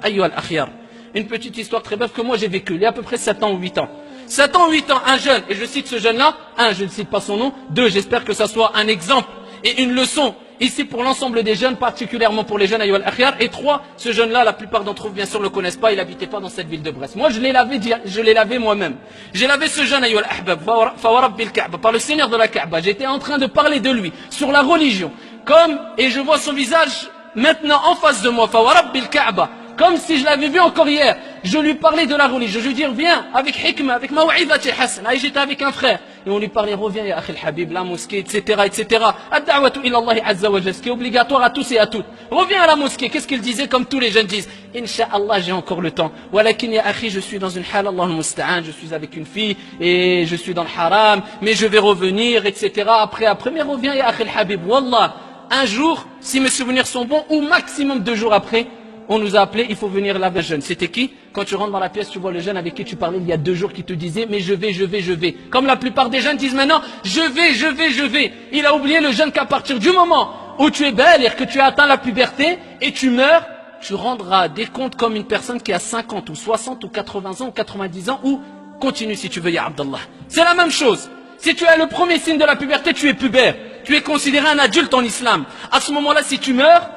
Ayyuha al-akhyar, une petite histoire très brève que moi j'ai vécue, il y a à peu près 7 ans ou 8 ans. 7 ans, 8 ans, un jeune, et je cite ce jeune-là, un, je ne cite pas son nom, deux, j'espère que ça soit un exemple et une leçon ici pour l'ensemble des jeunes, particulièrement pour les jeunes ayyuha al-akhyar, et trois, ce jeune-là, la plupart d'entre vous bien sûr ne le connaissent pas, il n'habitait pas dans cette ville de Brest. Moi je l'ai lavé moi-même. J'ai lavé ce jeune ayyuha al-ahbab, fawarabbil Ka'ba, par le Seigneur de la Kaaba, j'étais en train de parler de lui, sur la religion, et je vois son visage maintenant en face de moi, fawarabbil Ka'ba, comme si je l'avais vu encore hier. Je lui parlais de la religion. Je lui dis, viens, avec hikmah, avec maw'idati hasana. Et j'étais avec un frère. Et on lui parlait, reviens, ya akhi al-habib, la mosquée, etc., etc. Ad-da'watu ila Allah azza wa jalla, ce qui est obligatoire à tous et à toutes. Reviens à la mosquée. Qu'est-ce qu'il disait, comme tous les jeunes disent? Inch'Allah, j'ai encore le temps. Walakin ya akhi, je suis dans une hal, Allah al-musta'an, je suis avec une fille, et je suis dans le haram, mais je vais revenir, etc. Après, mais reviens, ya akhi al-habib. Wallah, un jour, si mes souvenirs sont bons, ou maximum 2 jours après, on nous a appelé, il faut venir laver le jeune. C'était qui? Quand tu rentres dans la pièce, tu vois le jeune avec qui tu parlais il y a 2 jours qui te disait, mais je vais. Comme la plupart des jeunes disent maintenant, je vais. Il a oublié le jeune qu'à partir du moment où tu es belle et que tu as atteint la puberté et tu meurs, tu rendras des comptes comme une personne qui a 50 ou 60 ou 80 ans ou 90 ans ou continue si tu veux, ya Abdallah. C'est la même chose. Si tu as le premier signe de la puberté, tu es pubère. Tu es considéré un adulte en islam. À ce moment-là, si tu meurs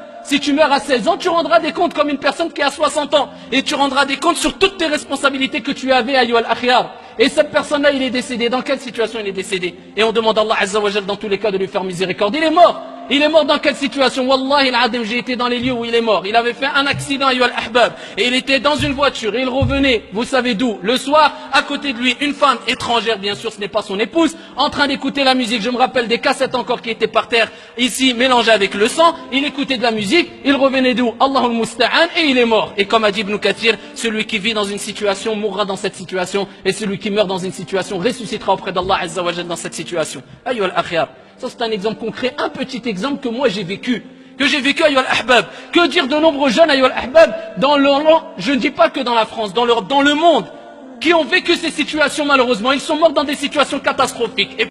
à 16 ans, tu rendras des comptes comme une personne qui a 60 ans. Et tu rendras des comptes sur toutes tes responsabilités que tu avais, ayyuha al-akhyar. Et cette personne-là, il est décédé. Dans quelle situation il est décédé? Et on demande à Allah Azza wa Jal dans tous les cas de lui faire miséricorde. Il est mort. Il est mort dans quelle situation? Wallahi al-adim, j'ai été dans les lieux où il est mort. Il avait fait un accident, ayyuha al-ahbab. Et il était dans une voiture. Et il revenait, vous savez d'où? Le soir, à côté de lui, une femme étrangère, bien sûr, ce n'est pas son épouse, en train d'écouter la musique. Je me rappelle des cassettes encore qui étaient par terre, ici, mélangées avec le sang. Il écoutait de la musique. Il revenait d'où? Allahul Musta'an. Et il est mort. Et comme a dit Ibn Kathir, celui qui vit dans une situation mourra dans cette situation. Et celui qui meurt dans une situation ressuscitera auprès d'Allah Azza wa Jal dans cette situation. Ayyuha al-akhyar. Ça c'est un exemple concret, un petit exemple que moi j'ai vécu. Ayyuha al-ahbab. Que dire de nombreux jeunes, ayyuha al-ahbab, je ne dis pas que dans la France, dans le monde, qui ont vécu ces situations malheureusement. Ils sont morts dans des situations catastrophiques.